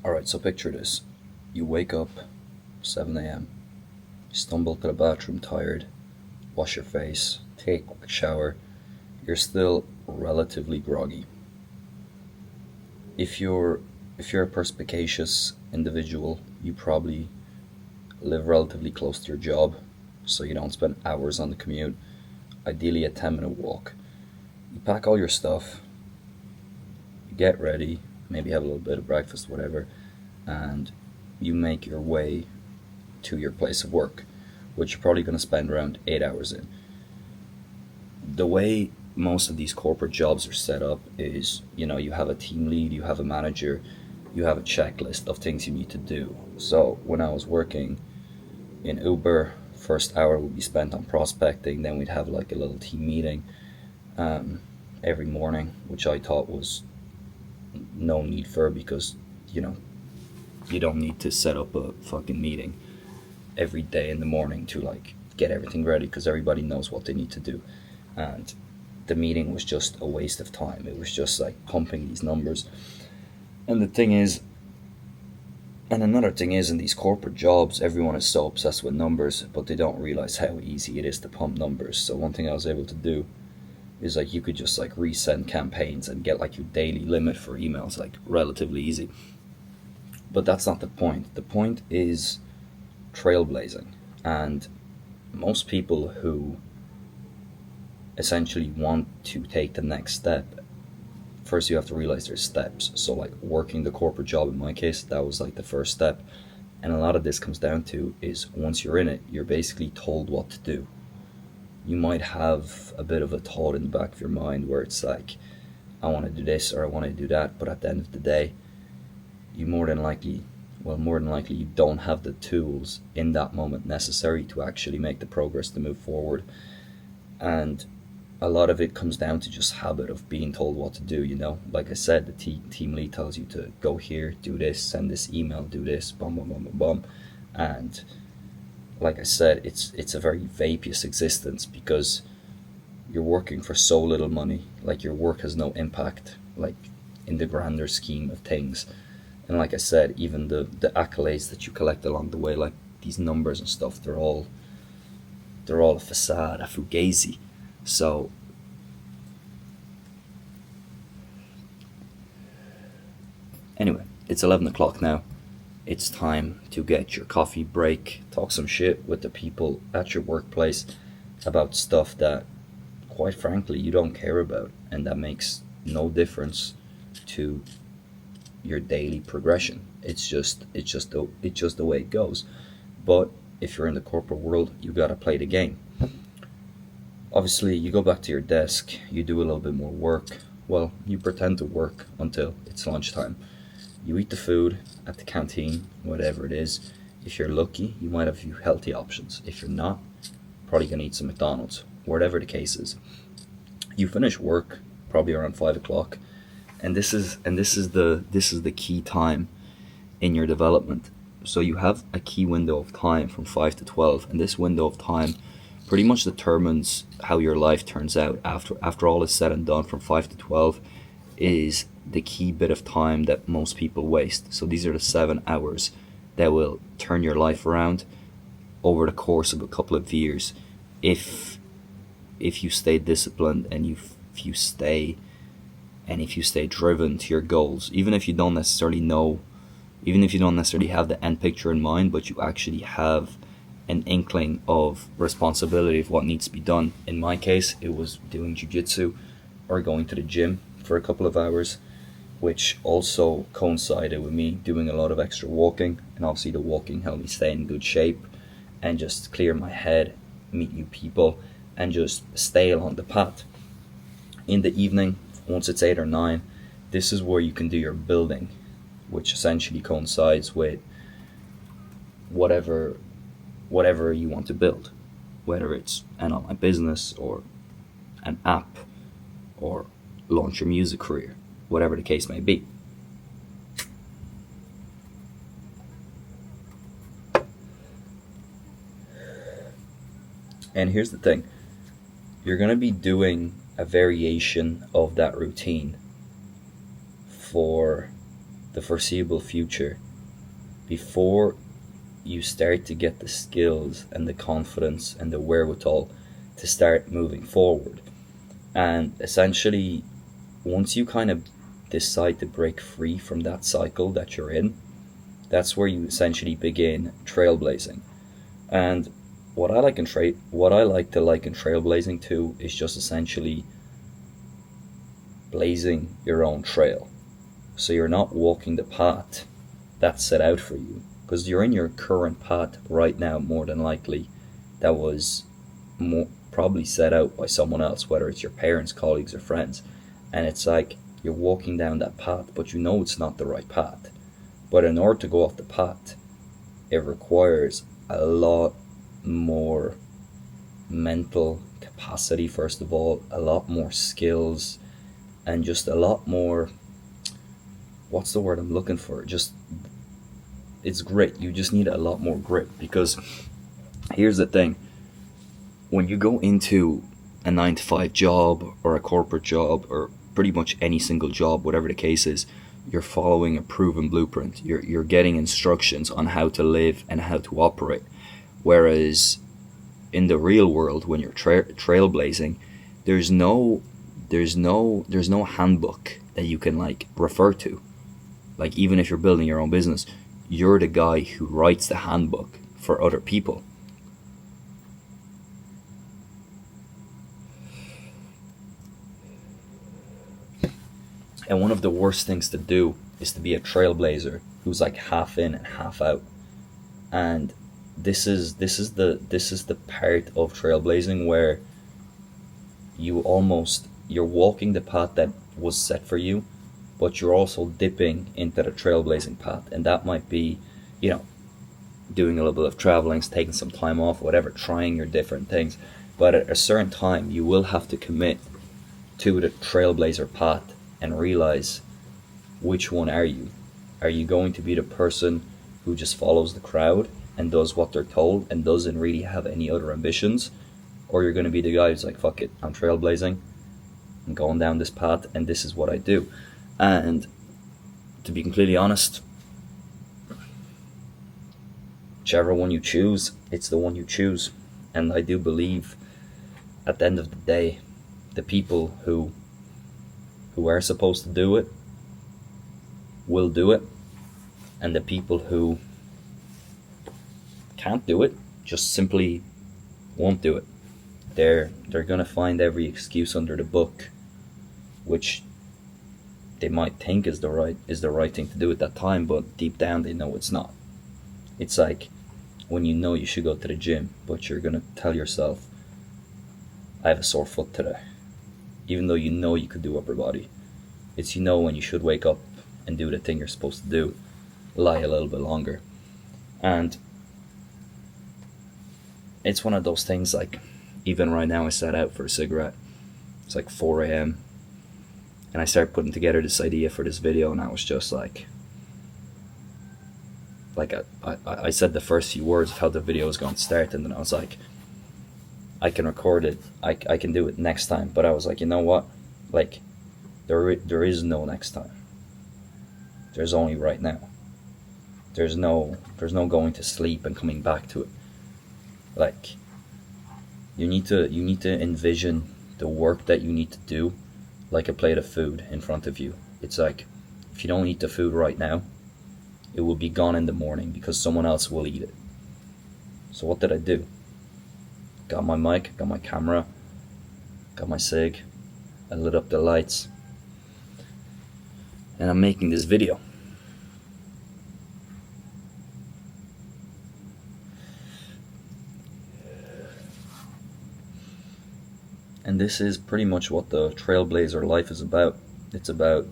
Alright, so picture this. You wake up 7 a.m., you stumble to the bathroom tired, wash your face, take a quick shower. You're still relatively groggy. If you're if you're a perspicacious individual, you probably live relatively close to your job, so you don't spend hours on the commute. Ideally a 10-minute walk. You pack all your stuff, you get ready, maybe have a little bit of breakfast, whatever, and you make your way to your place of work, which you're probably going to spend around 8 hours in. The way most of these corporate jobs are set up is, you have a team lead, you have a manager, you have a checklist of things you need to do. So when I was working in Uber, first hour would be spent on prospecting, then we'd have like a little team meeting every morning, which I thought was no need for, because you know you don't need to set up a fucking meeting every day in the morning to like get everything ready, because everybody knows what they need to do. And the meeting was just a waste of time. It was just like pumping these numbers. And the thing is, and another thing is, in these corporate jobs, everyone is so obsessed with numbers, but they don't realize how easy it is to pump numbers. So one thing I was able to do is like you could just like resend campaigns and get like your daily limit for emails, like relatively easy. But that's not the point. The point is trailblazing. And most people who essentially want to take the next step, first you have to realize there's steps. So like working the corporate job, in my case, that was like the first step. And a lot of this comes down to is once you're in it, you're basically told what to do. You might have a bit of a thought in the back of your mind where it's like, I want to do this or I want to do that, but at the end of the day, you more than likely you don't have the tools in that moment necessary to actually make the progress to move forward. And a lot of it comes down to just habit of being told what to do. Like I said, the team lead tells you to go here, do this, send this email, do this, bum bum bum bum bum. And like I said, it's a very vaporous existence, because you're working for so little money. Like your work has no impact, like in the grander scheme of things. And like I said, even the accolades that you collect along the way, like these numbers and stuff, they're all a facade, a fugazi. So anyway, it's 11 o'clock now. It's time to get your coffee break, talk some shit with the people at your workplace about stuff that, quite frankly, you don't care about, and that makes no difference to your daily progression. It's just the way it goes. But if you're in the corporate world, you gotta play the game. Obviously, you go back to your desk, you do a little bit more work. Well, you pretend to work until it's lunchtime. You eat the food at the canteen, whatever it is. If you're lucky, you might have a few healthy options. If you're not, probably gonna eat some McDonald's, whatever the case is. You finish work probably around 5 o'clock, and this is the key time in your development. So you have a key window of time from 5 to 12, and this window of time pretty much determines how your life turns out after all is said and done. From 5 to 12 is the key bit of time that most people waste. So these are the 7 hours that will turn your life around over the course of a couple of years, if you stay disciplined and if you stay driven to your goals. Even if you don't necessarily have the end picture in mind, but you actually have an inkling of responsibility of what needs to be done. In my case, it was doing jiu-jitsu or going to the gym for a couple of hours, which also coincided with me doing a lot of extra walking. And obviously the walking helped me stay in good shape and just clear my head, meet new people, and just stay along the path. In the evening, once it's 8 or 9, this is where you can do your building, which essentially coincides with whatever you want to build, whether it's an online business or an app or launch your music career, whatever the case may be. And here's the thing, you're going to be doing a variation of that routine for the foreseeable future before you start to get the skills and the confidence and the wherewithal to start moving forward. And essentially, once you kind of decide to break free from that cycle that you're in, that's where you essentially begin trailblazing. And what I like to liken trailblazing to is just essentially blazing your own trail. So you're not walking the path that's set out for you, because you're in your current path right now, more than likely, that was probably set out by someone else, whether it's your parents, colleagues, or friends. And it's like you're walking down that path, but you know it's not the right path. But in order to go off the path, it requires a lot more mental capacity, first of all, a lot more skills, and just a lot more, what's the word I'm looking for? Just, it's grit. You just need a lot more grit, because here's the thing. When you go into a 9 to 5 job or a corporate job or pretty much any single job, whatever the case is, you're following a proven blueprint. You're getting instructions on how to live and how to operate. Whereas in the real world, when you're trailblazing, there's no handbook that you can like refer to. Like, even if you're building your own business, you're the guy who writes the handbook for other people. And one of the worst things to do is to be a trailblazer who's like half in and half out. And this is the part of trailblazing where you're walking the path that was set for you, but you're also dipping into the trailblazing path. And that might be, doing a little bit of traveling, taking some time off, whatever, trying your different things. But at a certain time, you will have to commit to the trailblazer path and realize, which one are you? Are you going to be the person who just follows the crowd and does what they're told and doesn't really have any other ambitions? Or you're going to be the guy who's like, fuck it, I'm trailblazing, I'm going down this path, and this is what I do. And to be completely honest, whichever one you choose, it's the one you choose. And I do believe at the end of the day, the people who are supposed to do it will do it, and the people who can't do it just simply won't do it. They're gonna find every excuse under the book, which they might think is the right thing to do at that time, but deep down they know it's not. It's like when you know you should go to the gym, but you're gonna tell yourself, I have a sore foot today, even though you know you could do upper body. It's when you should wake up and do the thing you're supposed to do, lie a little bit longer. And it's one of those things, like, even right now I sat out for a cigarette. It's like 4 a.m. and I started putting together this idea for this video, and I was just like I said the first few words of how the video was going to start, and then I was like, I can record it, I can do it next time. But I was like, you know what, like, there is no next time. There's only right now. There's no going to sleep and coming back to it. Like, you need to envision the work that you need to do like a plate of food in front of you. It's like, if you don't eat the food right now, it will be gone in the morning because someone else will eat it. So what did I do? Got my mic, got my camera, got my cig, I lit up the lights, and I'm making this video. And this is pretty much what the trailblazer life is about. It's about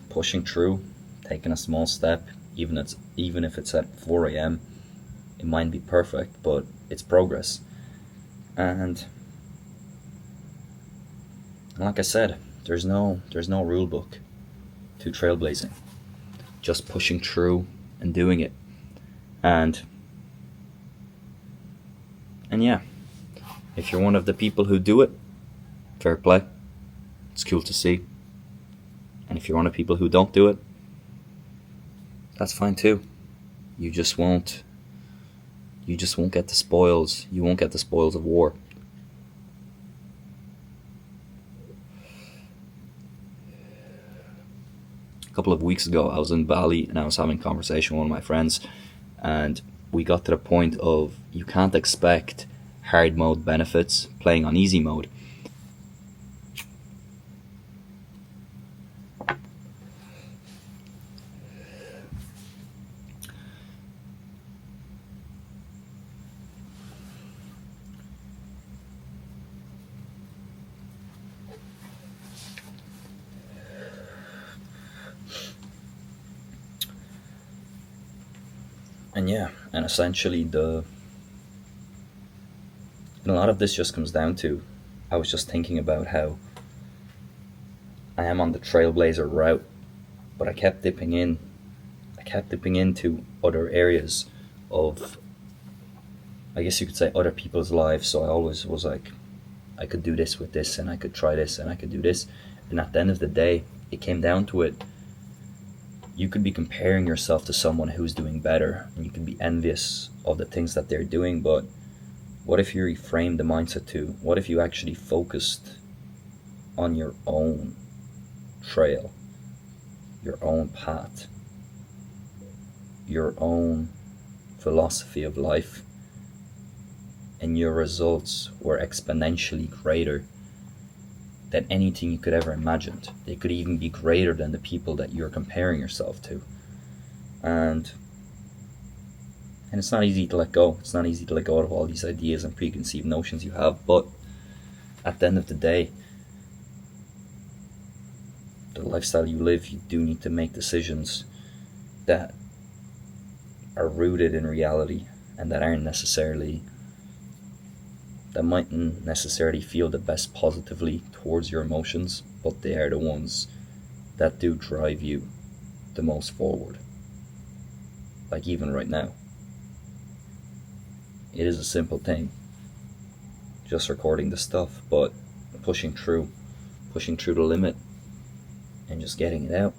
pushing through, taking a small step, even if it's at 4 a.m. It might be perfect, but it's progress. And like I said, there's no rule book to trailblazing. Just pushing through and doing it. And yeah, if you're one of the people who do it, fair play. It's cool to see. And if you're one of the people who don't do it, That's fine too. You just won't. You just won't get the spoils. You won't get the spoils of war. A couple of weeks ago, I was in Bali and I was having a conversation with one of my friends, and we got to the point of you can't expect hard mode benefits playing on easy mode. And yeah, and essentially and a lot of this just comes down to, I was just thinking about how I am on the Trailblazer route, but I kept dipping into other areas of, I guess you could say, other people's lives. So I always was like, I could do this with this, and I could try this, and I could do this. And at the end of the day, it came down to it. You could be comparing yourself to someone who's doing better, and you could be envious of the things that they're doing, but what if you reframed the mindset to, what if you actually focused on your own trail, your own path, your own philosophy of life, and your results were exponentially greater than anything you could ever imagined. They could even be greater than the people that you're comparing yourself to. And it's not easy to let go. It's not easy to let go of all these ideas and preconceived notions you have, but at the end of the day, the lifestyle you live, you do need to make decisions that are rooted in reality and that mightn't necessarily feel the best positively towards your emotions, but they are the ones that do drive you the most forward. Like even right now, it is a simple thing, just recording the stuff, but pushing through the limit and just getting it out.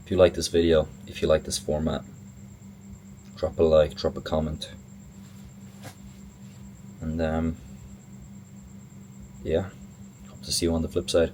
If you like this video, if you like this format, drop a like, drop a comment, and yeah, hope to see you on the flip side.